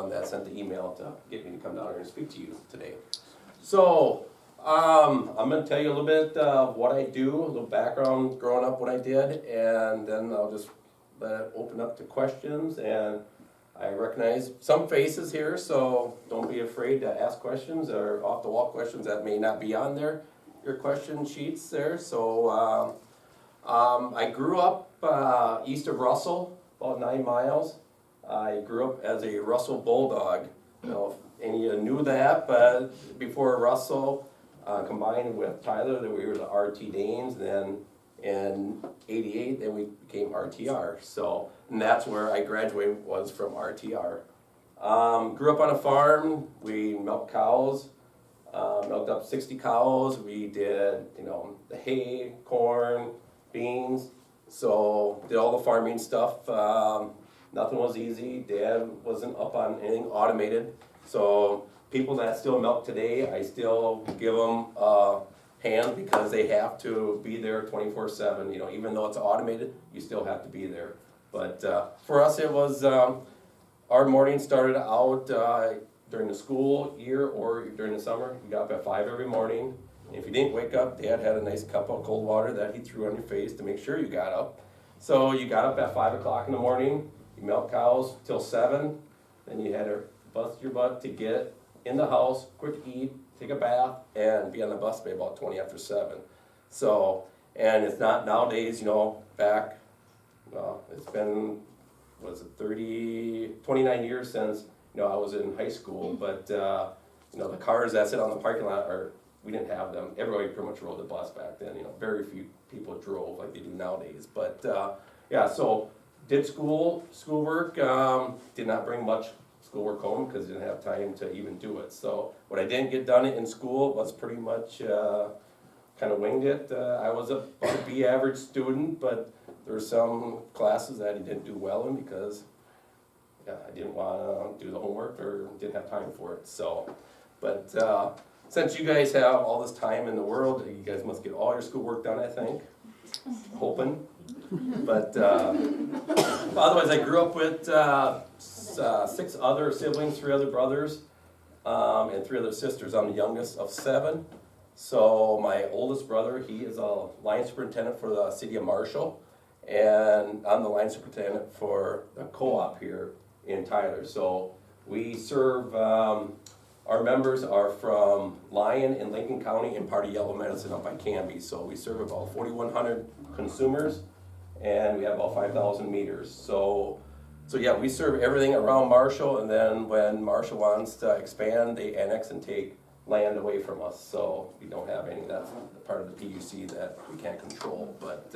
one that sent the email to get me to come down here and speak to you today. So, I'm going to tell you a little bit of what I do, a little background growing up, what I did, and then I'll just let it open up to questions. And I recognize some faces here, so don't be afraid to ask questions or off-the-wall questions that may not be on your question sheets there. So, I grew up east of Russell, about 9 miles. I grew up as a Russell Bulldog. I don't know if any of you knew that, but before Russell combined with Tyler, then we were the RT Danes. Then in '88, then we became RTR. So, and that's where I graduated, was from RTR. Grew up on a farm. We milked cows. Milked up 60 cows. We did, the hay, corn, beans. So did all the farming stuff. Nothing was easy. Dad wasn't up on anything automated. So people that still milk today, I still give them a hand because they have to be there 24/7. Even though it's automated, you still have to be there. But for us, it was our morning started out during the school year or during the summer. You got up at 5 every morning. If you didn't wake up, Dad had a nice cup of cold water that he threw on your face to make sure you got up. So you got up at 5 o'clock in the morning, you milked cows till 7, then you had to bust your butt to get in the house, quick eat, take a bath, and be on the bus by about 20 after 7. So, and it's not nowadays, back, it's been, 29 years since, I was in high school, but, the cars that sit on the parking lot we didn't have them. Everybody pretty much rode the bus back then. Very few people drove like they do nowadays. But yeah, so did schoolwork. Did not bring much schoolwork home because didn't have time to even do it. So what I didn't get done in school was pretty much kind of winged it. I was a B average student, but there were some classes that I didn't do well in because I didn't want to do the homework or didn't have time for it. So, but since you guys have all this time in the world, you guys must get all your schoolwork done, I think. Hoping. But otherwise, I grew up with 6 other siblings, 3 other brothers, and 3 other sisters. I'm the youngest of 7. So my oldest brother, he is a line superintendent for the city of Marshall, and I'm the line superintendent for the co-op here in Tyler. So we serve, our members are from Lyon in Lincoln County and part of Yellow Medicine up by Canby. So we serve about 4,100 consumers and we have about 5,000 meters. So yeah, we serve everything around Marshall, and then when Marshall wants to expand, they annex and take land away from us. So we don't have any, that's part of the PUC that we can't control. But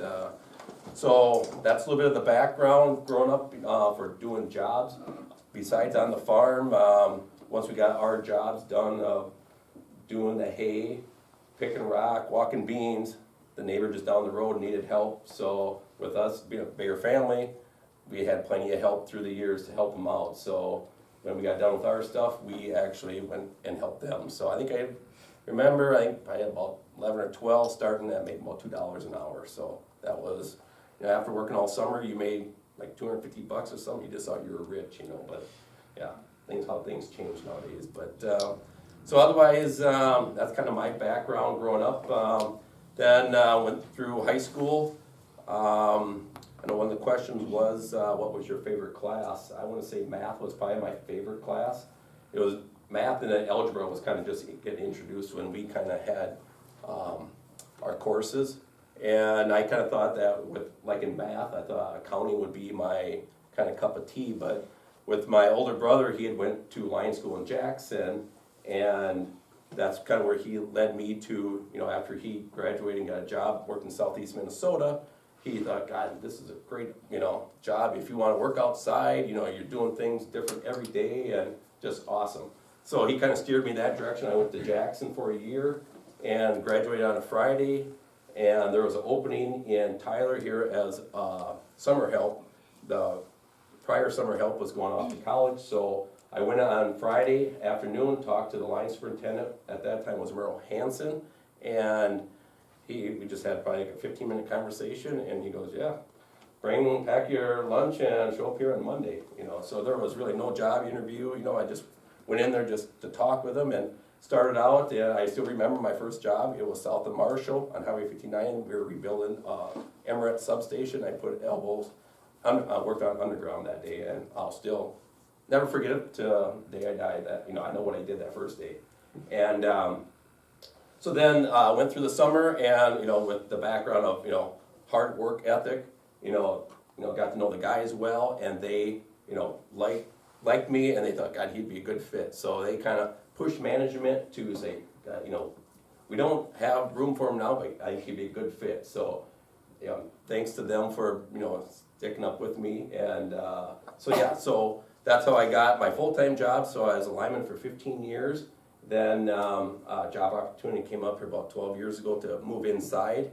so that's a little bit of the background growing up for doing jobs. Besides on the farm, once we got our jobs done of doing the hay, picking rock, walking beans, the neighbor just down the road needed help. So with us being a bigger family, we had plenty of help through the years to help them out. So when we got done with our stuff, we actually went and helped them. So I think I had about 11 or 12 starting at maybe about $2 an hour. So that was, after working all summer, you made like $250 or something. You just thought you were rich, but yeah. How things change nowadays. But so otherwise, that's kind of my background growing up. Then went through high school. I know one of the questions was, what was your favorite class? I want to say math was probably my favorite class. It was math, and then algebra was kind of just getting introduced when we kind of had our courses. And I kind of thought that like in math, I thought accounting would be my kind of cup of tea, but with my older brother, he had went to Powerline School in Jackson, and that's kind of where he led me to, after he graduated and got a job, worked in southeast Minnesota, he thought, God, this is a great, job. If you want to work outside, you're doing things different every day, and just awesome. So he kind of steered me that direction. I went to Jackson for a year and graduated on a Friday, and there was an opening in Tyler here as summer help. The prior summer help was going off to college, so I went on Friday afternoon, talked to the line superintendent, at that time was Merle Hansen, and we just had probably like a 15-minute conversation, and he goes, yeah, pack your lunch and show up here on Monday, you know. So there was really no job interview, you know, I just went in there just to talk with them and started out, and I still remember my first job. It was south of Marshall on Highway 59. We were rebuilding Emirates substation. I put elbows, worked on underground that day, and I'll still never forget it to the day I die. That, you know, I know what I did that first day. And so then went through the summer, and, you know, with the background of, you know, hard work ethic, you know, got to know the guys well, and they, you know, liked me, and they thought, God, he'd be a good fit. So they kind of pushed management to say, you know, we don't have room for him now, but I think he'd be a good fit. So, you know, thanks to them for, you know, sticking up with me. And so yeah, so that's how I got my full-time job. So I was a lineman for 15 years. Then a job opportunity came up here about 12 years ago to move inside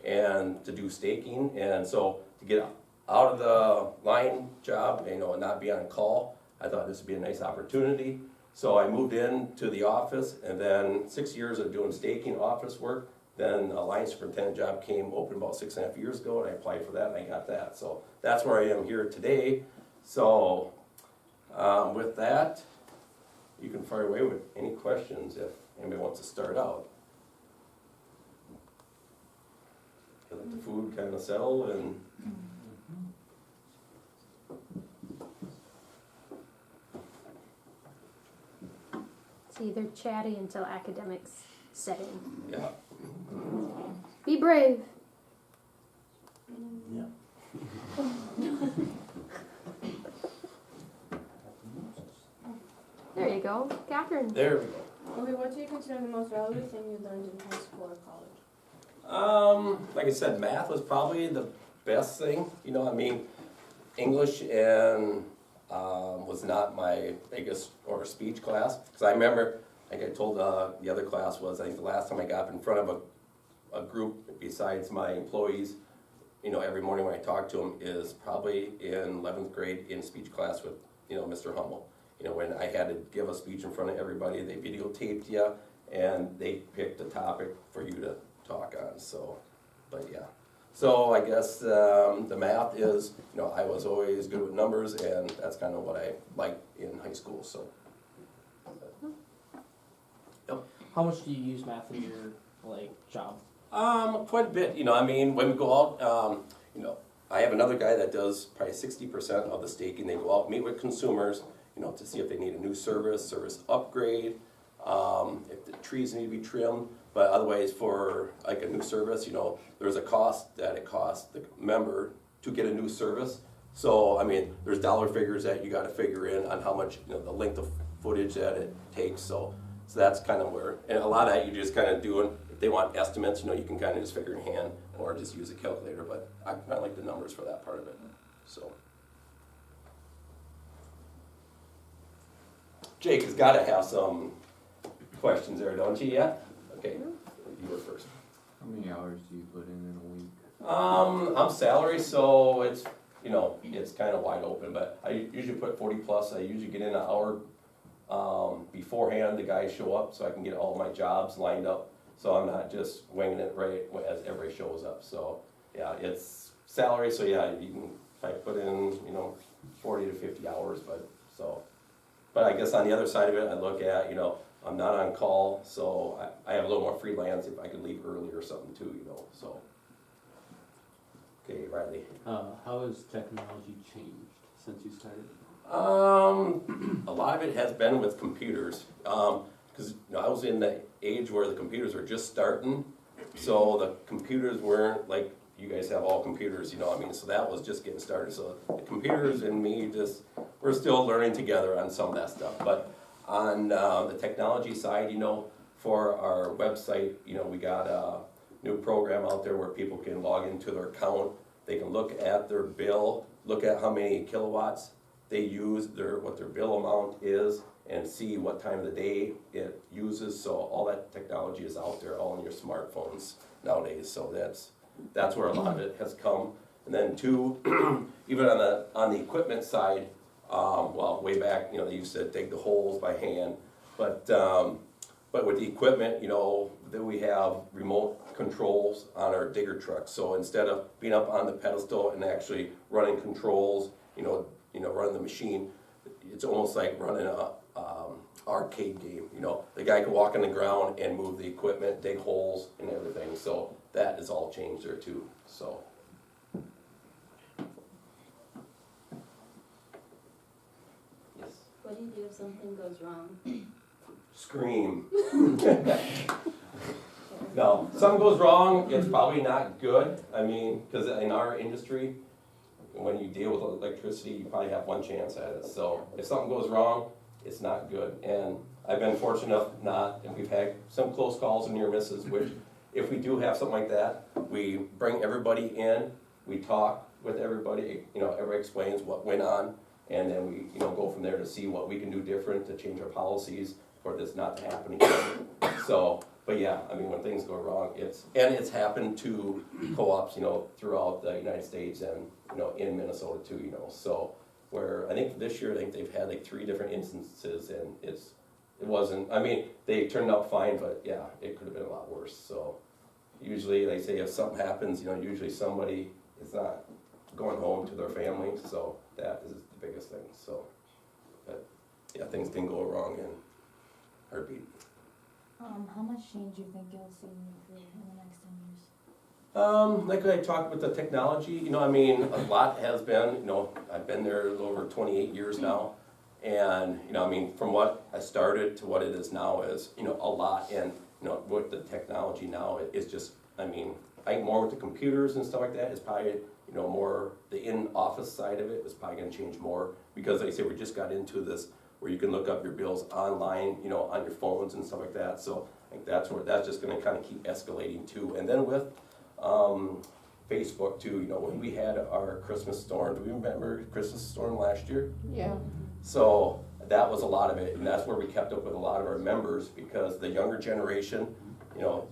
and to do staking. And so to get out of the line job, you know, and not be on call, I thought this would be a nice opportunity. So I moved into the office, and then 6 years of doing staking office work. Then a line superintendent job came open about 6.5 years ago, and I applied for that, and I got that. So that's where I am here today. So with that, you can fire away with any questions if anybody wants to start out. Let the food kind of settle and. It's either chatty until academics set in. Yeah. Be brave. Yeah. There you go, Catherine. There we go. Okay, what do you consider the most valuable thing you learned in high school or college? Like I said, math was probably the best thing. You know, I mean, English and was not my biggest or speech class. Because I remember, like I told the other class was, I think the last time I got up in front of a group besides my employees, you know, every morning when I talked to them is probably in 11th grade in speech class with, you know, Mr. Hummel. You know, when I had to give a speech in front of everybody, they videotaped you, and they picked a topic for you to talk on. So, but yeah. So I guess the math is, you know, I was always good with numbers, and that's kind of what I liked in high school. So. Yep. How much do you use math in your job? Quite a bit. You know, I mean, when we go out, you know, I have another guy that does probably 60% of the staking. They go out, meet with consumers, you know, to see if they need a new service upgrade, if the trees need to be trimmed. But otherwise, for like a new service, you know, there's a cost that it costs the member to get a new service. So, I mean, there's dollar figures that you got to figure in on how much, you know, the length of footage that it takes. So that's kind of where, and a lot of that you just kind of doing. If they want estimates, you know, you can kind of just figure in hand or just use a calculator. But I kind of like the numbers for that part of it. So. Jake has got to have some questions there, don't you? Yeah? Okay, you go first. How many hours do you put in a week? I'm salary, so it's, you know, it's kind of wide open, but I usually put 40 plus. I usually get in an hour beforehand, the guys show up, so I can get all my jobs lined up, so I'm not just winging it right as everybody shows up. So yeah, it's salary, so yeah, you can, if I put in, you know, 40 to 50 hours, but I guess on the other side of it, I look at, you know, I'm not on call, so I have a little more freelance if I could leave early or something too, you know, so. Okay, Riley. How has technology changed since you started? A lot of it has been with computers, because you know, I was in the age where the computers were just starting, so the computers weren't like you guys have all computers, you know, I mean, so that was just getting started. So the computers and me we're still learning together on some of that stuff. But on the technology side, you know, for our website, you know, we got a new program out there where people can log into their account. They can look at their bill, look at how many kilowatts they use, what their bill amount is, and see what time of the day it uses. So all that technology is out there, all on your smartphones nowadays. So that's where a lot of it has come. And then two, even on the equipment side, well, way back, you know, they used to dig the holes by hand, but But with the equipment, you know, that we have remote controls on our digger trucks. So instead of being up on the pedestal and actually running controls, running the machine, it's almost like running a arcade game. You know, the guy can walk on the ground and move the equipment, dig holes and everything. So that is all changed there too. So. Yes. What do you do if something goes wrong? Scream. No, something goes wrong, it's probably not good. I mean, because in our industry, when you deal with electricity, you probably have one chance at it. So if something goes wrong, it's not good. And I've been fortunate enough and we've had some close calls and near misses, which if we do have something like that, we bring everybody in, we talk with everybody, everybody explains what went on, and then we, go from there to see what we can do different to change our policies for this not to happen again. So, but yeah, I mean, when things go wrong, it's happened to co-ops, throughout the United States and, in Minnesota too, so where I think this year, they've had like 3 different instances and it wasn't, I mean, they turned out fine, but yeah, it could have been a lot worse. So usually they say if something happens, usually somebody is not going home to their family, so that is the biggest thing. So, but yeah, things can go wrong in a heartbeat. How much change do you think you'll see in your career in the next 10 years? Like I talked with the technology, I mean, a lot has been, I've been there over 28 years now. And, I mean, from what I started to what it is now is, a lot. And, with the technology now, it's just, I mean, I think more with the computers and stuff like that is probably, more the in-office side of it is probably gonna change more. Because like I say, we just got into this where you can look up your bills online, on your phones and stuff like that. So I think that's just gonna kind of keep escalating too. And then with Facebook too, when we had our Christmas storm, do we remember Christmas storm last year? Yeah. So that was a lot of it, and that's where we kept up with a lot of our members, because the younger generation,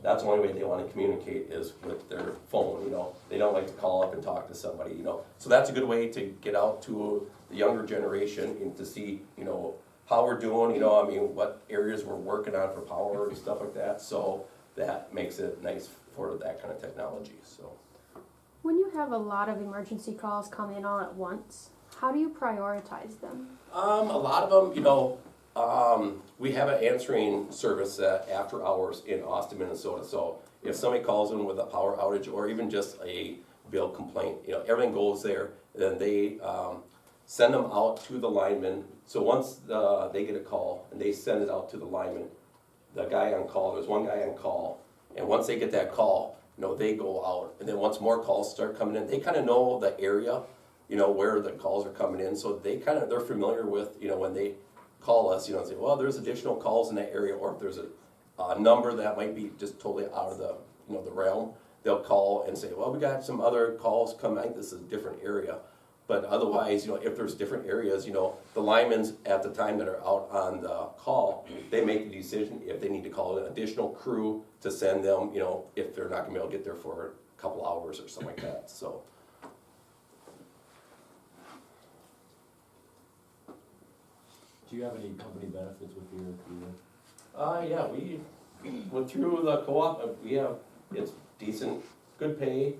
that's the only way they want to communicate is with their phone, They don't like to call up and talk to somebody, So that's a good way to get out to the younger generation and to see, how we're doing, I mean, what areas we're working on for power and stuff like that. So that makes it nice for that kind of technology, so. When you have a lot of emergency calls come in all at once, how do you prioritize them? A lot of them, we have an answering service after hours in Austin, Minnesota. So if somebody calls in with a power outage or even just a bill complaint, everything goes there. Then they send them out to the linemen. So once they get a call and they send it out to the lineman, the guy on call, there's one guy on call, and once they get that call, they go out. And then once more calls start coming in, they kind of know the area, where the calls are coming in. So they're familiar with, when they call us, and say, well, there's additional calls in that area, or if there's a number that might be just totally out of the, the realm, they'll call and say, well, we got some other calls coming, I think this is a different area. But otherwise, if there's different areas, the linemen at the time that are out on the call, they make the decision if they need to call an additional crew to send them, if they're not gonna be able to get there for a couple hours or something like that, so. Do you have any company benefits with your career? Yeah, we went through the co-op, it's decent, good pay.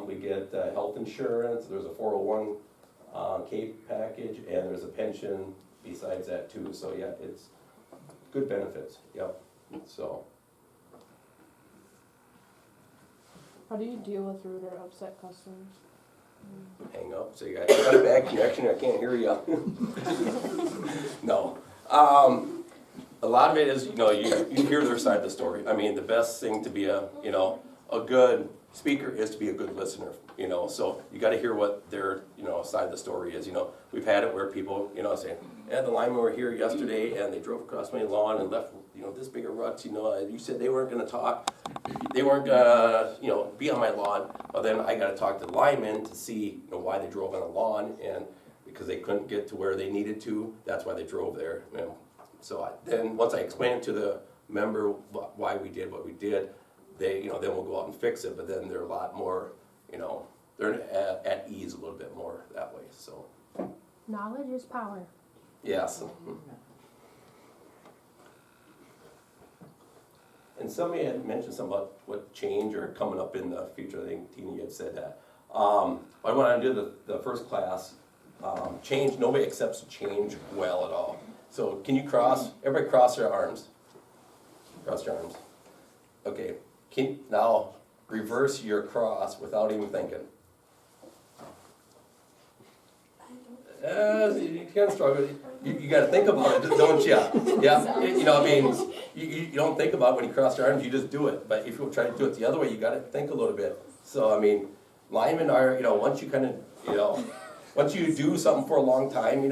We get health insurance, there's a 401k package, and there's a pension besides that too. So yeah, it's good benefits, yep, so. How do you deal with rude or upset customers? Hang up, so you got a bad connection, I can't hear you. No. A lot of it is, you hear their side of the story. I mean, the best thing to be a good speaker is to be a good listener, so you gotta hear what their, side of the story is, We've had it where people, say, yeah, the linemen were here yesterday and they drove across my lawn and left, this big of ruts, you said they weren't gonna talk, they weren't gonna, be on my lawn, but then I gotta talk to the linemen to see, why they drove on the lawn, and because they couldn't get to where they needed to, that's why they drove there, So then once I explain it to the member why we did what we did, they, then we'll go out and fix it, but then they're a lot more, they're at ease a little bit more that way, so. Knowledge is power. Yes. and somebody had mentioned something about what change or coming up in the future, I think Tina, you had said that. I went on to do the first class, change, nobody accepts change well at all. So can you everybody cross their arms. Cross your arms. Okay, now reverse your cross without even thinking. You can't struggle. You got to think about it, don't you? Yeah. You know, I mean, you don't think about it when you cross your arms. You just do it. But if you try to do it the other way, you got to think a little bit. So I mean, linemen are, once you kind of, once you do something for a long time,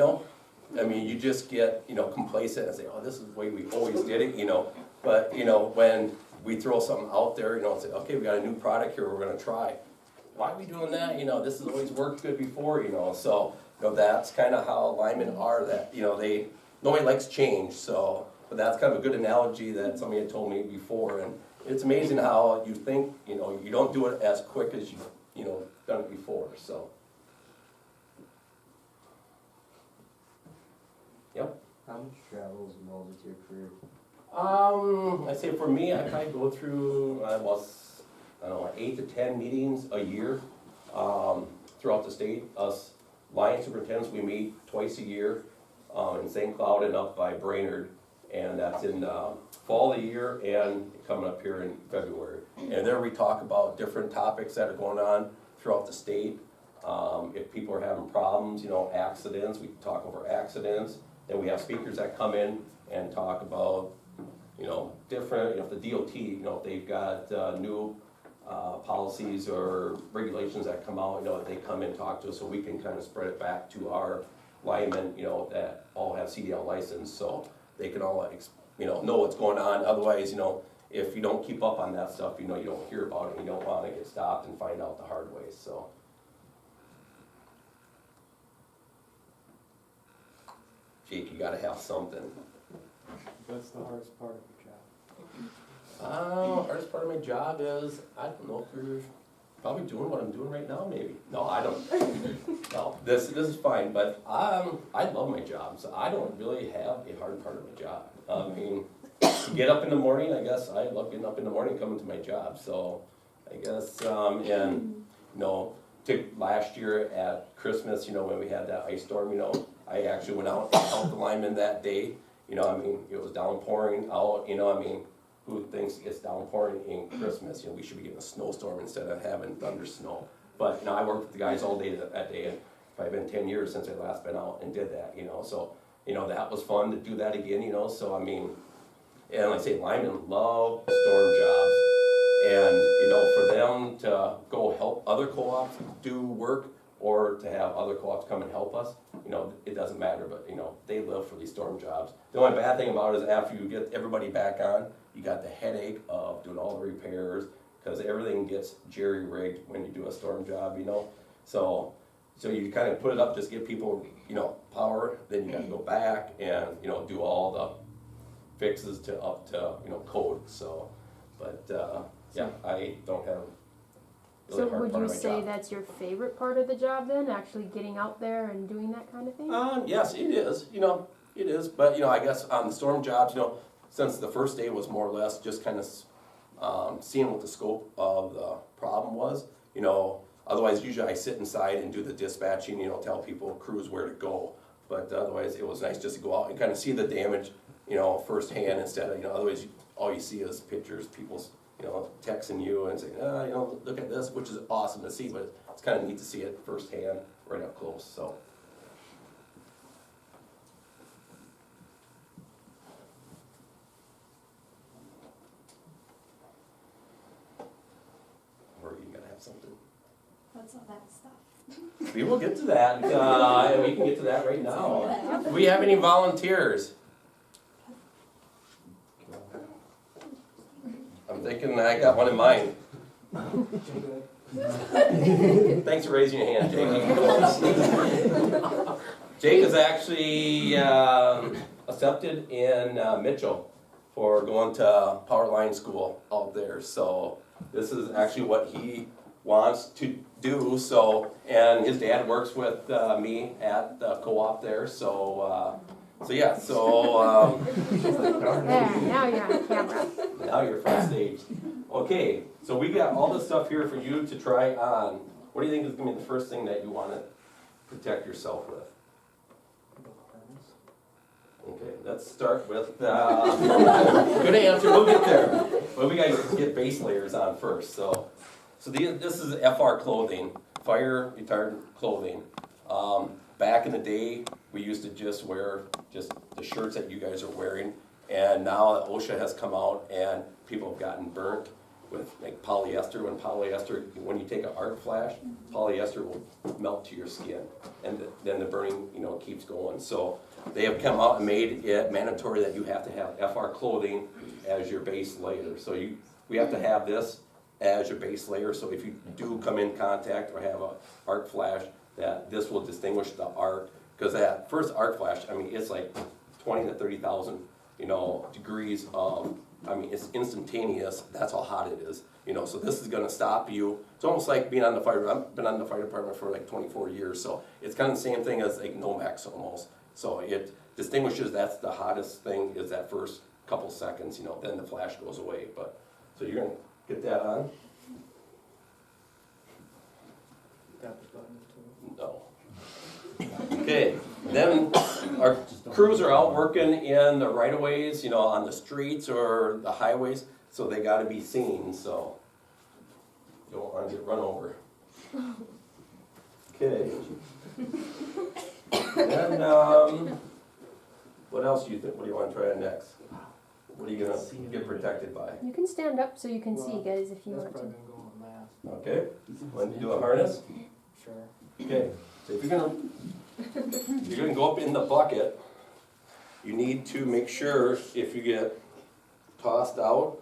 I mean, you just get, complacent and say, oh, this is the way we always did it, But when we throw something out there, say, okay, we got a new product here, we're going to try. Why are we doing that? This has always worked good before, So. That's kind of how linemen are, that, nobody likes change, so, but that's kind of a good analogy that somebody had told me before, and it's amazing how you think, you don't do it as quick as you done it before, so. Yep. How much travel is involved with your career? I say for me, I probably go through, I don't know, 8 to 10 meetings a year, throughout the state. Us line superintendents, we meet twice a year in St. Cloud and up by Brainerd, and that's in fall of the year and coming up here in February. And there we talk about different topics that are going on throughout the state. If people are having problems, accidents, we talk over accidents. Then we have speakers that come in and talk about, different, if the DOT, if they've got new policies or regulations that come out, they come in and talk to us, so we can kind of spread it back to our linemen, that all have CDL license, so they can all, know what's going on. Otherwise, if you don't keep up on that stuff, you don't hear about it, you don't want to get stopped and find out the hard way, so. Jake, you gotta have something. What's the hardest part of your job? Hardest part of my job is, I don't know, probably doing what I'm doing right now, maybe. No, I don't. No, this is fine, but I love my job, so I don't really have a hard part of my job. I mean, get up in the morning, I guess I love getting up in the morning, coming to my job, so I guess, took last year at Christmas, when we had that ice storm, I actually went out and helped the linemen that day. It was downpouring out, who thinks it's downpouring in Christmas? We should be getting a snowstorm instead of having thunder snow. But I worked with the guys all day that day, and it's probably been 10 years since I last been out and did that, So, that was fun to do that again, So, I mean, and like I say, linemen love storm jobs. And, for them to go help other co-ops do work, or to have other co-ops come and help us, it doesn't matter, but, they live for these storm jobs. The only bad thing about it is after you get everybody back on, you got the headache of doing all the repairs, because everything gets jerry-rigged when you do a storm job, So you kind of put it up, just give people, power, then you gotta go back and, do all the fixes up to code, so. But, yeah, I don't have really So hard would part you of my say job. that's your favorite part of the job then, actually getting out there and doing that kind of thing? Yes, it is, it is, but, I guess on the storm jobs, since the first day was more or less just kind of seeing what the scope of the problem was, otherwise usually I sit inside and do the dispatching, tell people, crews where to go, but otherwise it was nice just to go out and kind of see the damage, firsthand instead of, otherwise all you see is pictures, people's, texting you and saying, look at this, which is awesome to see, but it's kind of neat to see it firsthand, right up close, so. Or you gotta have something. What's all that stuff? We will get to that, we can get to that right now. Do we have any volunteers? I'm thinking I got one in mind. Thanks for raising your hand, Jake. Jake is actually accepted in Mitchell for going to Powerline School out there. So this is actually what he wants to do. So, and his dad works with me at the co-op there. So yeah, so, There, now you're on camera. now you're front stage. Okay, so we got all this stuff here for you to try on. What do you think is gonna be the first thing that you wanna protect yourself with? Okay, let's start with, good answer, we'll get there. But we gotta get base layers on first, so this is FR clothing, fire retardant clothing. Back in the day, we used to just wear just the shirts that you guys are wearing, and now OSHA has come out and people have gotten burnt with like polyester. When you take an arc flash, polyester will melt to your skin, and then the burning, keeps going. So they have come out and made it mandatory that you have to have FR clothing as your base layer. So we have to have this as your base layer. So if you do come in contact or have a arc flash, that this will distinguish the arc, because that first arc flash, it's like 20 to 30,000, degrees of, it's instantaneous. That's how hot it is, so this is gonna stop you. It's almost like being on the fire. I've been on the fire department for like 24 years, so it's kind of the same thing as like Nomex almost. So it distinguishes, that's the hottest thing, is that first couple seconds, then the flash goes away. But, so you're gonna get that on? No. Okay, then our crews are out working in the right-of-ways, on the streets or the highways, so they gotta be seen, so don't wanna get run over. Okay. Then, what else do you think, what do you wanna try next? What are you gonna get protected by? You can stand up so you can see, guys, if you want That's to. probably gonna go on math. Okay, want to do a harness? Sure. Okay, so if you're gonna go up in the bucket, you need to make sure if you get tossed out,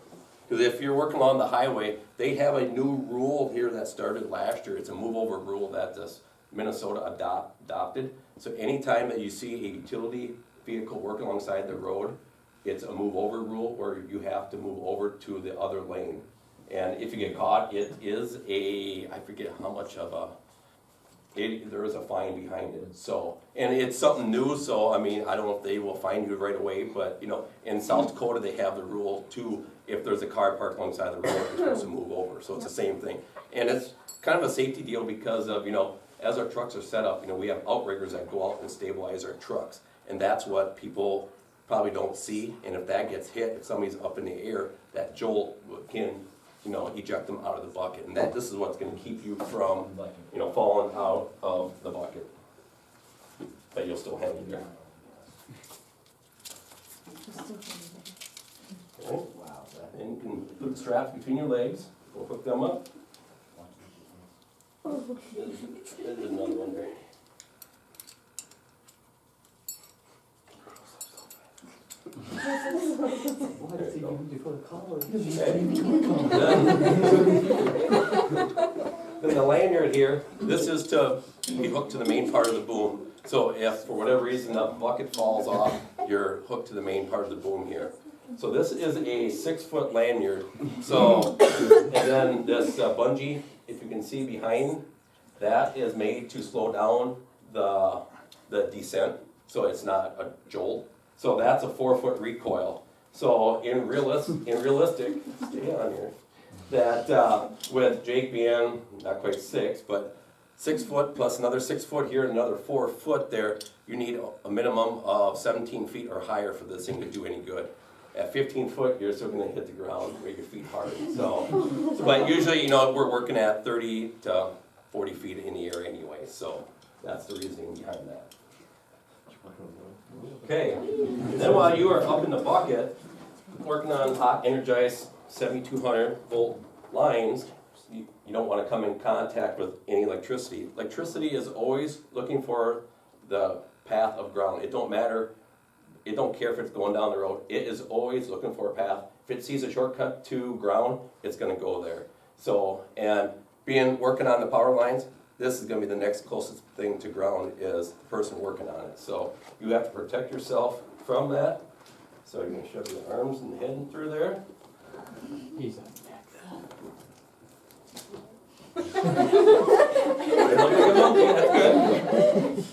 because if you're working along the highway, they have a new rule here that started last year. It's a move over rule that this Minnesota adopted. So anytime that you see a utility vehicle working alongside the road, it's a move over rule where you have to move over to the other lane. And if you get caught, it is I forget how much of there is a fine behind it. So, and it's something new, so I don't know if they will fine you right away, but in South Dakota, they have the rule too, if there's a car parked alongside the road, you're supposed to move over. So it's the same thing. And it's kind of a safety deal because of, as our trucks are set up, we have outriggers that go out and stabilize our trucks. And that's what people probably don't see. And if that gets hit, if somebody's up in the air, that jolt can eject them out of the bucket. And this is what's gonna keep you from, falling out of the bucket. But you'll still hang in there. Okay. Wow, And you can put the straps between your legs, we'll hook them up. There's another one there. Why does he do before the collar? Then the lanyard here, this is to be hooked to the main part of the boom. So if for whatever reason the bucket falls off, you're hooked to the main part of the boom here. So this is a 6-foot lanyard. So, and then this bungee, if you can see behind, that is made to slow down the descent, so it's not a jolt. So that's a 4-foot recoil. So in realistic, stay on here, that with Jake being not quite 6, but 6 foot plus another 6 foot here, another 4 foot there, you need a minimum of 17 feet or higher for this thing to do any good. At 15 foot, you're still gonna hit the ground, make your feet hard. So but usually, we're working at 30 to 40 feet in the air anyway, so that's the reasoning behind that. Okay, then while you are up in the bucket, working on hot energized 7200 volt lines, you don't want to come in contact with any electricity. Electricity is always looking for the path of ground. It don't matter, it don't care if it's going down the road, it is always looking for a path. If it sees a shortcut to ground, it's going to go there. So, and working on the power lines, this is going to be the next closest thing to ground is the person working on it. So you have to protect yourself from that. So you're going to shove your arms and head through there. He's on Look like a monkey, that's good.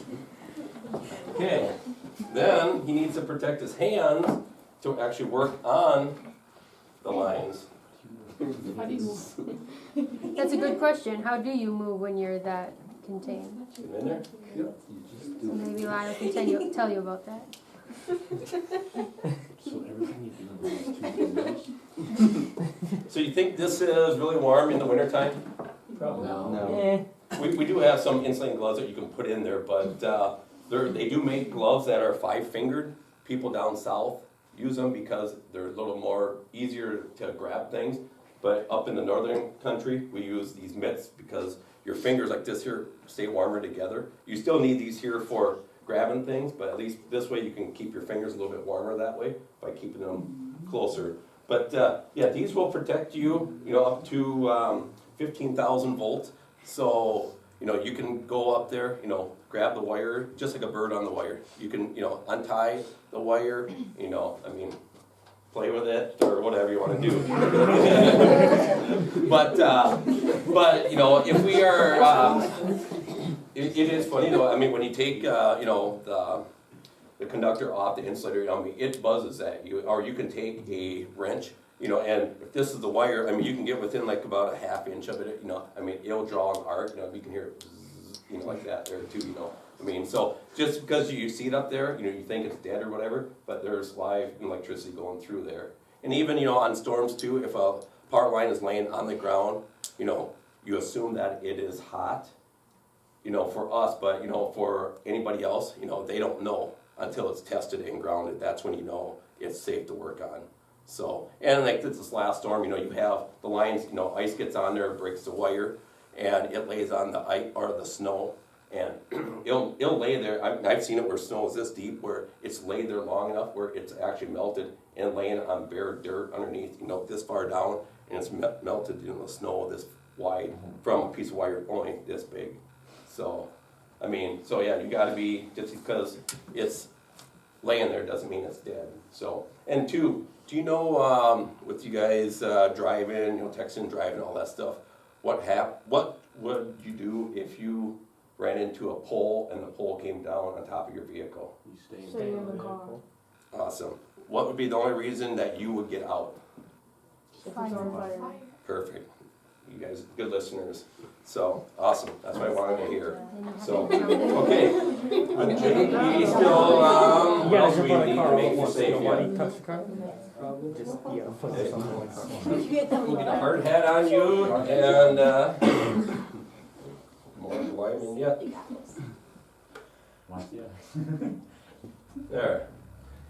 Okay, then he needs to protect his hands to actually work on the lines. That's a good question. How do you move when you're that contained? Get in there. So maybe Lyle can tell you about that. So everything you do is 2 fingers? So you think this is really warm in the wintertime? Probably. No. We do have some insulating gloves that you can put in there, but they do make gloves that are 5-fingered. People down south use them because they're a little more easier to grab things. But up in the northern country, we use these mitts because your fingers like this here stay warmer together. You still need these here for grabbing things, but at least this way you can keep your fingers a little bit warmer that way by keeping them closer. But yeah, these will protect you, up to 15,000 volts. So, you can go up there, grab the wire, just like a bird on the wire. You can, untie the wire, play with it or whatever you want to do. but if we are, it is funny though. When you take, the conductor off the insulator, it buzzes at you. Or you can take a wrench, and if this is the wire, you can get within like about a ½ inch of it. It'll draw an arc. You can hear it, bzzz, like that there too. So just because you see it up there, you think it's dead or whatever, but there's live electricity going through there. And even, on storms too, if a power line is laying on the ground, you assume that it is hot, for us, but, for anybody else, they don't know until it's tested and grounded. That's when it's safe to work on. So, and like this last storm, you have the lines, ice gets on there, breaks the wire, and it lays on the ice or the snow. And it'll lay there. I've seen it where snow is this deep, where it's laid there long enough where it's actually melted and laying on bare dirt underneath, this far down, and it's melted in the snow this wide from a piece of wire only this big. So, so yeah, you got to be, just because it's laying there doesn't mean it's dead. So, and two, do you know with you guys driving, texting, driving, all that stuff, what would you do if you ran into a pole and the pole came down on top of your vehicle? You stay So you're in the car. Awesome. What would be the only reason that you would get out? If it's on fire. Perfect. You guys, good listeners. So, awesome. That's what I wanted to hear. So, okay. We still, what else do we need to make you safe? Nobody touch the car? Just, put this on the car. We'll get a hard hat on you and, more Lyman, yeah. There.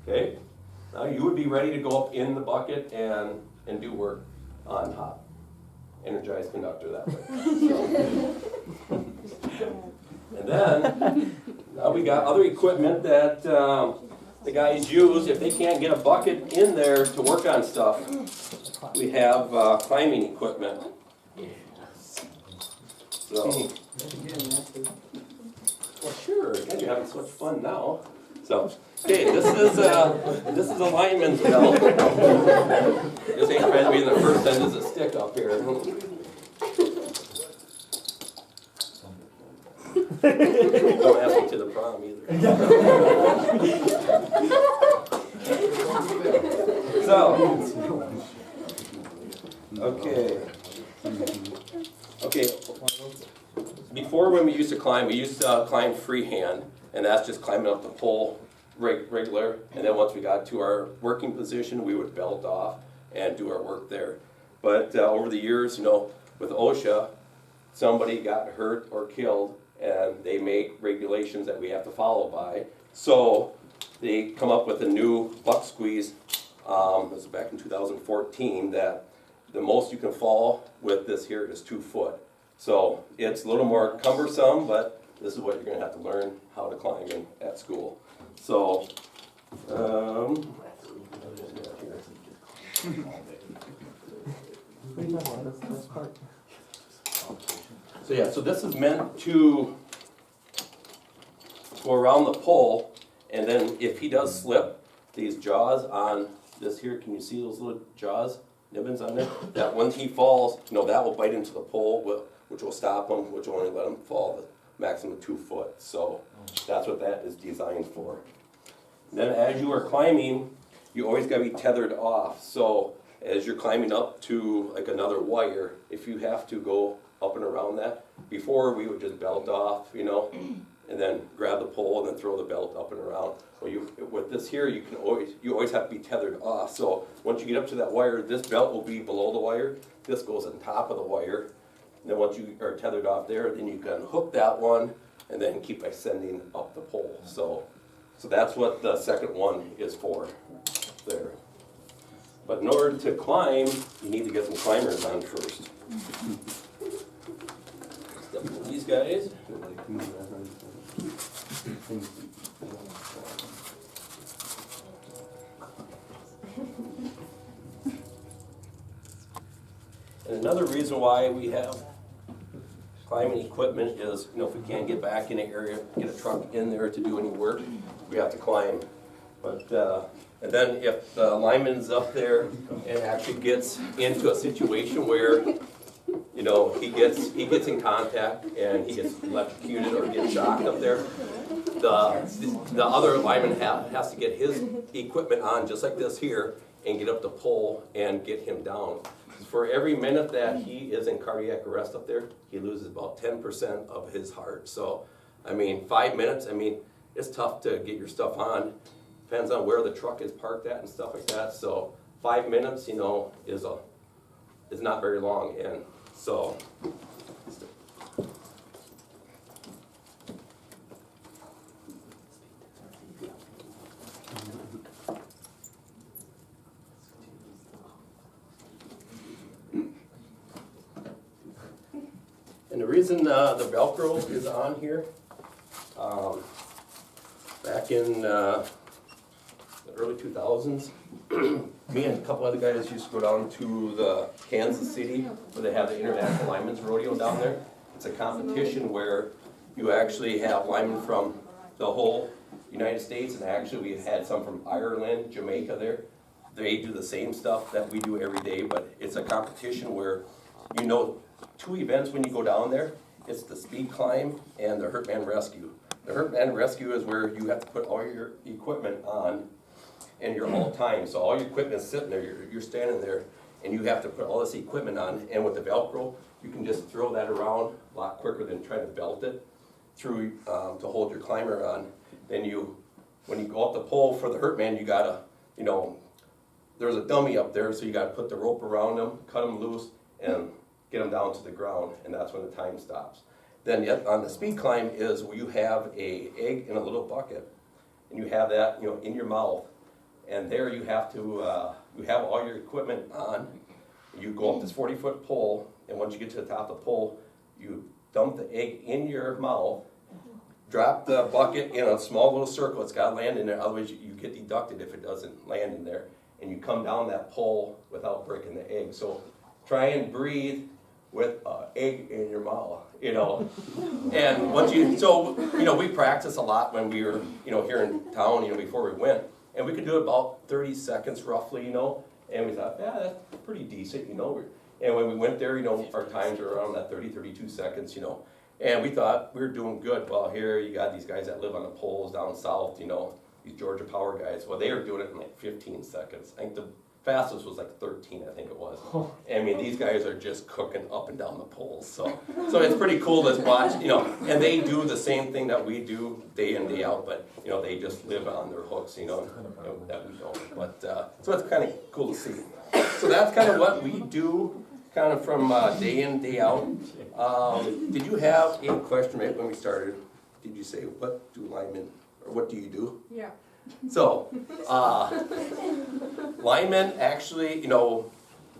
Okay. Now you would be ready to go up in the bucket and do work on top. Energized conductor that way. And then now we got other equipment that the guys use if they can't get a bucket in there to work on stuff. We have climbing equipment. So, well, sure. Guys, you're having so much fun now. So, okay, this is a lineman's belt. This ain't trying to be the first end is a stick up here. Don't ask me to the prom either. So, okay. Before, when we used to climb freehand, and that's just climbing up the pole regular. And then once we got to our working position, we would belt off and do our work there. But over the years, with OSHA, somebody got hurt or killed, and they make regulations that we have to follow by. So they come up with a new buck squeeze. This was back in 2014. That the most you can fall with this here is 2 foot. So it's a little more cumbersome, but this is what you're going to have to learn how to climb in at school. So, so this is meant to go around the pole, and then if he does slip, these jaws on this here, can you see those little jaws, nibbins on there? That once he falls, that will bite into the pole, which will stop him, which will only let him fall the maximum 2 foot. So that's what that is designed for. Then as you are climbing, you always gotta be tethered off. So as you're climbing up to like another wire, if you have to go up and around that, before we would just belt off, you know, and then grab the pole and then throw the belt up and around. Well, with this here, you always have to be tethered off. So once you get up to that wire, this belt will be below the wire. This goes on top of the wire. And then once you are tethered off there, then you can hook that one and then keep ascending up the pole. So that's what the second one is for there. But in order to climb, you need to get some climbers on first. Step with these guys. And another reason why we have climbing equipment is, you know, if we can't get back in an area, get a truck in there to do any work, we have to climb. But, and then if the lineman's up there and actually gets into a situation where, you know, he gets in contact and he gets electrocuted or gets shocked up there, the other lineman has to get his equipment on just like this here and get up the pole and get him down. For every minute that he is in cardiac arrest up there, he loses about 10% of his heart. So, I mean, 5 minutes, I mean, it's tough to get your stuff on. Depends on where the truck is parked at and stuff like that. So 5 minutes, you know, is not very long. And so, and the reason the Velcro is on here, back in the early 2000s, me and a couple other guys used to go down to the Kansas City where they have the International Linemen's Rodeo down there. It's a competition where you actually have linemen from the whole United States, and actually we had some from Ireland, Jamaica there. They do the same stuff that we do every day, but it's a competition where, you know, 2 events when you go down there. It's the speed climb and the hurt man rescue. The hurt man rescue is where you have to put all your equipment on and you're all time. So all your equipment is sitting there, you're standing there, and you have to put all this equipment on. And with the Velcro, you can just throw that around a lot quicker than trying to belt it through to hold your climber on. Then when you go up the pole for the hurt man, you gotta, you know, there's a dummy up there, so you gotta put the rope around them, cut them loose, and get them down to the ground, and that's when the time stops. Then yet on the speed climb is where you have a egg in a little bucket, and you have that, you know, in your mouth, and there you have to you have all your equipment on. You go up this 40-foot pole, and once you get to the top of the pole, you dump the egg in your mouth, drop the bucket in a small little circle. It's got to land in there, otherwise you get deducted if it doesn't land in there, and you come down that pole without breaking the egg. So try and breathe with an egg in your mouth, you know. And once we practice a lot when we were, you know, here in town, you know, before we went, and we could do it about 30 seconds roughly, you know, and we thought, yeah, that's pretty decent, you know. And when we went there, you know, our times were around that 30, 32 seconds, you know, and we thought we were doing good. Well, here you got these guys that live on the poles down south, you know, these Georgia Power guys. Well, they were doing it in like 15 seconds. I think the fastest was like 13, I think it was. I mean, these guys are just cooking up and down the poles. So it's pretty cool to watch, you know, and they do the same thing that we do day in, day out, but, you know, they just live on their hooks, you know, that we don't. But, so it's kind of cool to see. So that's kind of what we do, kind of from day in, day out. Did you have a question right when we started? Did you say, what do linemen, or what do you do? Yeah. So, linemen actually, you know,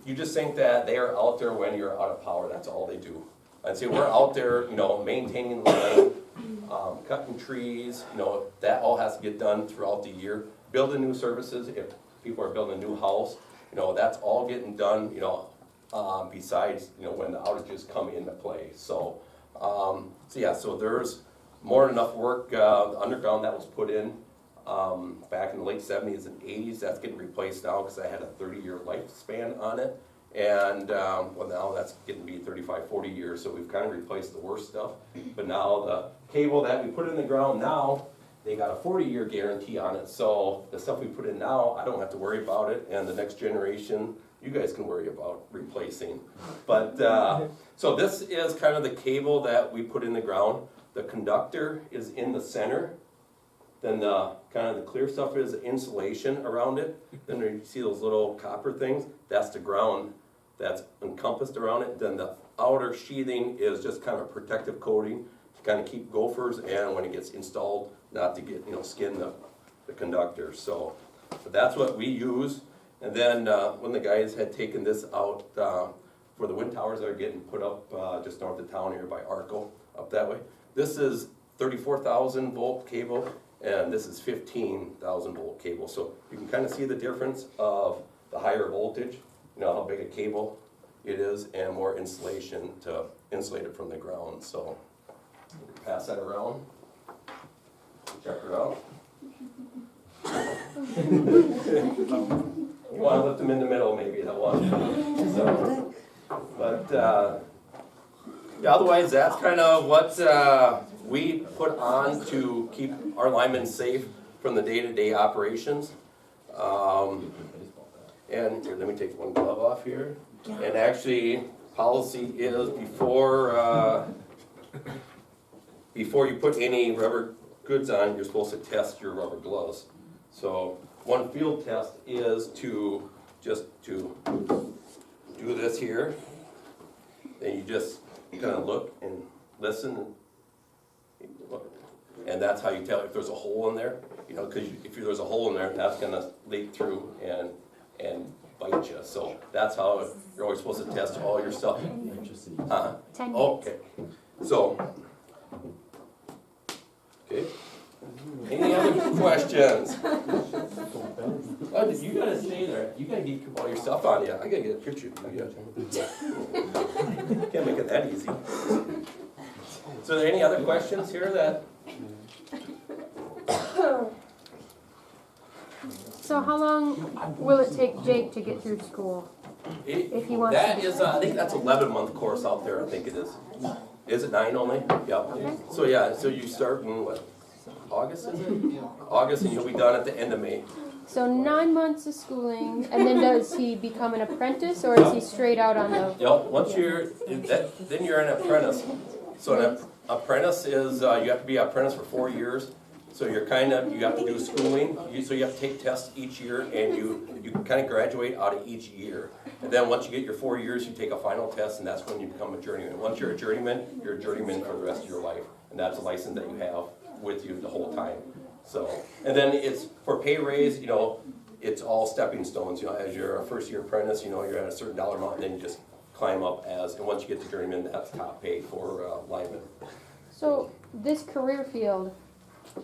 you just think that they are out there when you're out of power. That's all they do. I'd say we're out there, you know, maintaining the line, cutting trees, you know, that all has to get done throughout the year. Building new services, if people are building a new house, you know, that's all getting done, you know, besides, you know, when the outages come into play. So yeah, so there's more than enough work. The underground that was put in back in the late 70s and 80s, that's getting replaced now because I had a 30-year lifespan on it. And well, now that's getting to be 35, 40 years, so we've kind of replaced the worst stuff. But now the cable that we put in the ground now they got a 40-year guarantee on it, so the stuff we put in now, I don't have to worry about it, and the next generation, you guys can worry about replacing. But, so this is kind of the cable that we put in the ground. The conductor is in the center. Then the, kind of the clear stuff is insulation around it. Then you see those little copper things, that's the ground that's encompassed around it. Then the outer sheathing is just kind of protective coating to kind of keep gophers, and when it gets installed, not to get, skin the conductor. So, but that's what we use. And then when the guys had taken this out for the wind towers that are getting put up just north of town here by Arco, up that way. This is 34,000 volt cable, and this is 15,000 volt cable. So you can kind of see the difference of the higher voltage, how big a cable it is, and more insulation to insulate it from the ground. So pass that around, check it out. You want to lift them in the middle, maybe that one. So, but yeah, otherwise, that's kind of what we put on to keep our linemen safe from the day-to-day operations. And here, let me take one glove off here. And actually, policy is before you put any rubber goods on, you're supposed to test your rubber gloves. So one field test is to do this here. Then you just kind of look and listen, and that's how you tell if there's a hole in there. Because if there's a hole in there, that's gonna leak through and bite you. So that's how you're always supposed to test all your stuff. 10 minutes. Okay. So, okay. Any other questions? Oh, you gotta stay there. You gotta keep all your stuff on you. I gotta get a picture of you. Can't make it that easy. So, are there any other questions here that? So how long will it take Jake to get through school? If he wants That to. is, I think that's 11-month course out there. I think it is. Is it 9 only? Yep. Okay. So yeah, so you start in what? August is it? August, and you'll be done at the end of May. So 9 months of schooling, and then does he become an apprentice, or is he straight out on the? Yep. Once then you're an apprentice. So an apprentice is you have to be an apprentice for 4 years. So you have to do schooling. So you have to take tests each year, and you kind of graduate out of each year. And then once you get your 4 years, you take a final test, and that's when you become a journeyman. Once you're a journeyman for the rest of your life, and that's a license that you have with you the whole time. So, and then it's for pay raise. It's all stepping stones. As you're a first-year apprentice, you're at a certain dollar amount, and then you just climb up and once you get to journeyman, that's top pay for linemen. So this career field,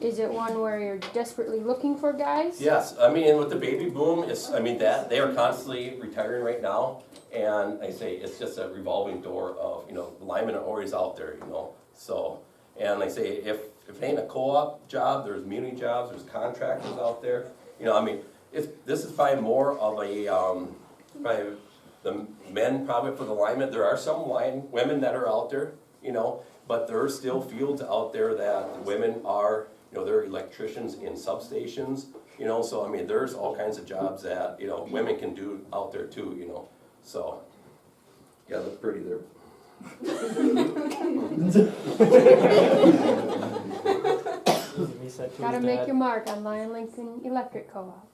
is it one where you're desperately looking for guys? Yes, with the baby boom, that they are constantly retiring right now, and I say it's just a revolving door of the linemen are always out there, So, and I say if it ain't a co-op job, there's community jobs, there's contractors out there. This is probably more of a probably the men probably for the linemen. There are some women that are out there, but there are still fields out there that women are. They're electricians in substations, so there's all kinds of jobs that, women can do out there too, so, yeah, look pretty there. Gotta make your mark on Lyon-Lincoln Electric Co-op.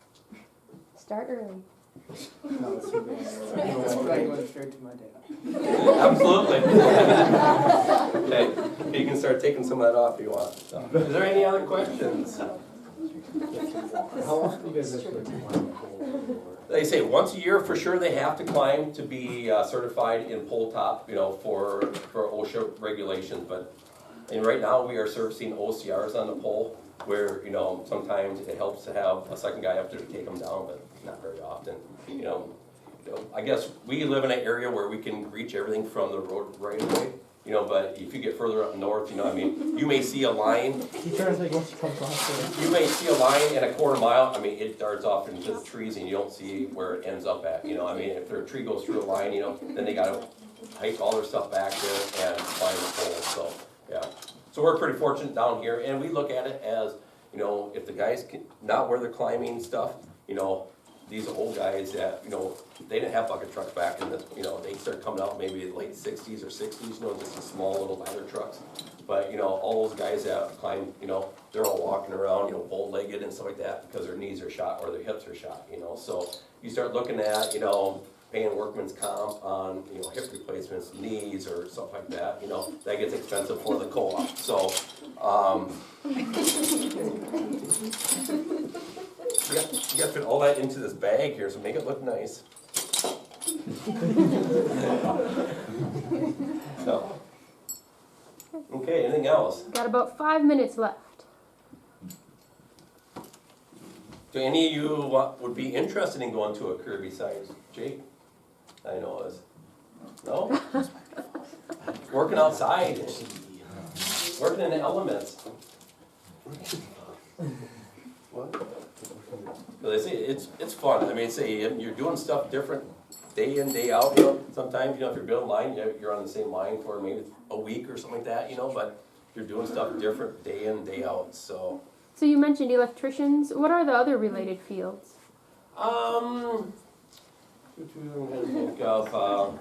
Start early. That's probably going straight to my dad. Absolutely. Okay, you can start taking some of that off if you want. So, is there any other questions? How often do you guys actually climb? They say once a year for sure they have to climb to be certified in pole top, for OSHA regulations. But right now we are servicing OCRs on the pole, where sometimes it helps to have a second guy up there to take them down, but not very often. I guess we live in an area where we can reach everything from the road right away. But if you get further up north, you may see a line. You may see a line in a quarter mile. It darts off into the trees, and you don't see where it ends up at. If their tree goes through a line, then they gotta hike all their stuff back there and find the pole. So yeah. So we're pretty fortunate down here, and we look at it as, you know, if the guys can, not where they're climbing stuff, you know, these old guys that, you know, they didn't have bucket trucks back in this, you know, they started coming out maybe in the late sixties or sixties, you know, just the small little ladder trucks. But, you know, all those guys that climb, you know, they're all walking around, you know, bow-legged and stuff like that because their knees are shot or their hips are shot, you know. So you start looking at, you know, paying workman's comp on, you know, hip replacements, knees or stuff like that, you know, that gets expensive for the co-op. So, you got to fit all that into this bag here, so make it look nice. So, okay, anything else? Got about 5 minutes left. Do any of you would be interested in going to a career besides Jake? I know is. No? Working outside, working in the elements. What? They say it's fun. I mean, say you're doing stuff different day in, day out. You know, sometimes, you know, if you're building line, you're on the same line for maybe a week or something like that, you know, but you're doing stuff different day in, day out, so. So you mentioned electricians. What are the other related fields? I'm gonna think of,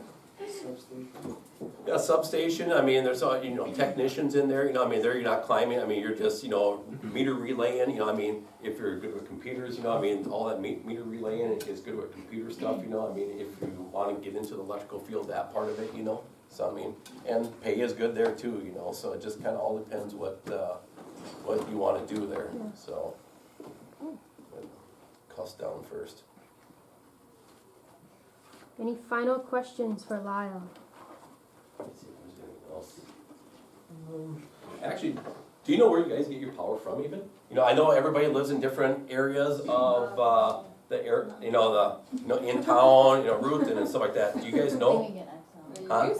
yeah, substation. I mean, there's, you know, technicians in there, you know, I mean, there you're not climbing, I mean, you're just, you know, meter relaying, you know, I mean, if you're good with computers, you know, I mean, all that meter relaying is good with computer stuff, you know, I mean, if you wanna get into the electrical field, that part of it, you know, so I mean, and pay is good there too, you know, so it just kinda all depends what you wanna do there, so. Cuss down first. Any final questions for Lyle? Let's see if there's anything else. Actually, do you know where you guys get your power from even? You know, I know everybody lives in different areas of the air, you know, in town, you know, Ruthven and stuff like that. Do you guys know? Huh?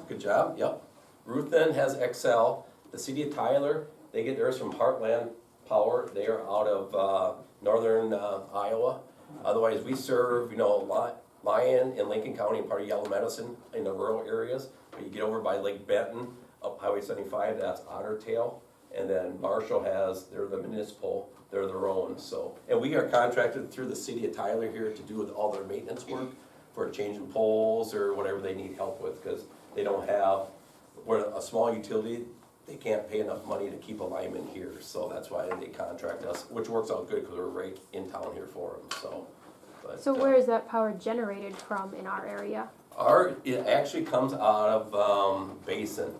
Good job, yep. Ruthven has XL. The city of Tyler, they get theirs from Heartland Power. They are out of northern Iowa. Otherwise, we serve, you know, Lyon in Lincoln County and part of Yellow Medicine in the rural areas. But you get over by Lake Benton, up Highway 75, that's Otter Tail. And then Marshall has, they're the municipal, they're their own. So, and we are contracted through the city of Tyler here to do all their maintenance work for changing poles or whatever they need help with, because they don't have, we're a small utility, they can't pay enough money to keep a lineman here. So that's why they contract us, which works out good because we're right in town here for them, so. But, So where is that power generated from in our area? it actually comes out of Basin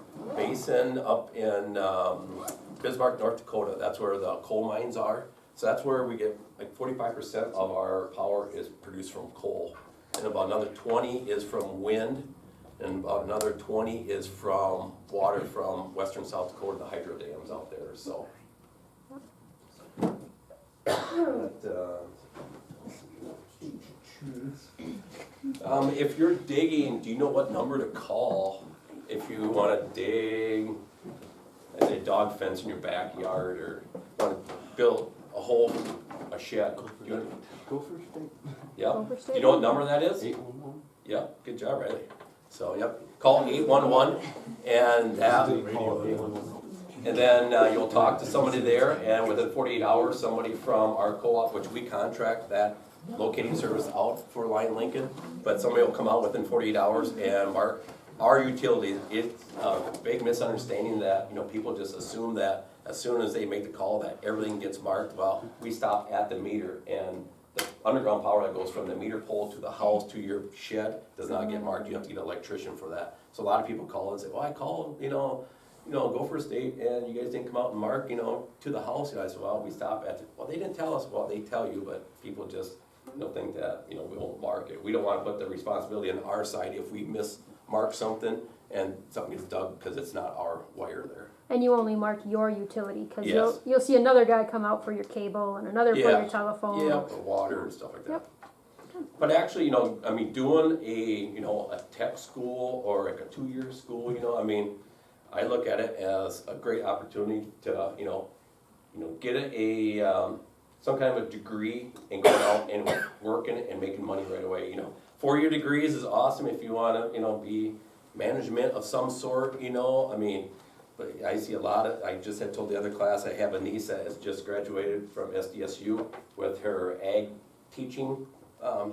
up in Bismarck, North Dakota. That's where the coal mines are. So that's where we get like 45% of our power is produced from coal. And about another 20 is from wind. And about another 20 is from water from western South Dakota, the hydro dams out there, so. If you're digging, do you know what number to call if you wanna dig, let's say, a dog fence in your backyard, or wanna build a shed? Gopher State. Yep. Gopher State? You know what number that is? 811. Yep, good job, Riley. So, yep, call 811 and and then you'll talk to somebody there, and within 48 hours, somebody from our co-op, which we contract that locating service out for Lyon-Lincoln, but somebody will come out within 48 hours and mark our utility. It's a big misunderstanding that, you know, people just assume that as soon as they make the call that everything gets marked. Well, we stop at the meter, and the underground power that goes from the meter pole to the house to your shed does not get marked. You have to get an electrician for that. So a lot of people call and say, well, I called, Gopher State, and you guys didn't come out and mark, to the house. And I said, well, we stop at well, they didn't tell us. Well, they tell you, but people just don't think that, we won't mark it. We don't want to put the responsibility on our side if we mismark something and something gets dug because it's not our wire there. And you only mark your utility, because Yes. you'll see another guy come out for your cable and another for Yeah. your telephone. Yeah, for water and stuff like that. Yep. But actually, doing a tech school or like a 2-year school, I look at it as a great opportunity to, get some kind of a degree and going out and working and making money right away. 4-year degrees is awesome if you want to, be management of some sort. but I see a lot of, I just had told the other class, I have a niece that has just graduated from SDSU with her ag teaching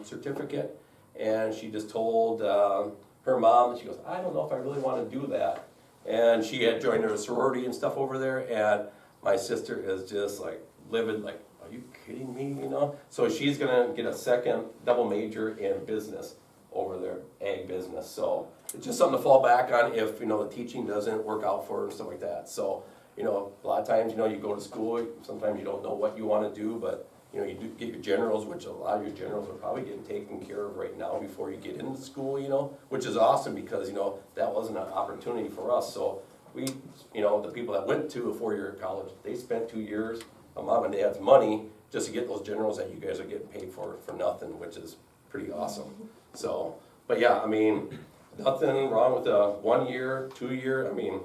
certificate. And she just told her mom, she goes, I don't know if I really wanna do that. And she had joined her sorority and stuff over there, and my sister is just like livid, like, are you kidding me, you know? So she's gonna get a second double major in business over there, ag business. So it's just something to fall back on if, you know, the teaching doesn't work out for her and stuff like that. So, you know, a lot of times, you know, you go to school, sometimes you don't know what you wanna do, but, you know, you do get your generals, which a lot of your generals are probably getting taken care of right now before you get into school, you know, which is awesome because, you know, that wasn't an opportunity for us. So we, you know, the people that went to a four-year college, they spent 2 years of mom and dad's money just to get those generals that you guys are getting paid for nothing, which is pretty awesome. So, but yeah, I mean, nothing wrong with a 1 year, 2 year, I mean,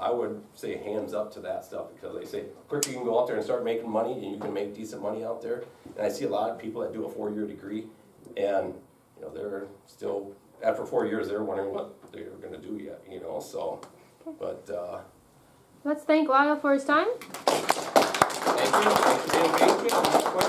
I would say hands up to that stuff because they say quicker you can go out there and start making money and you can make decent money out there. And I see a lot of people that do a 4-year degree and, you know, they're still, after 4 years, they're wondering what they're gonna do yet, you know, so, but, Let's thank Lyle for his time. thank you. Thanks for being engaged. Next question.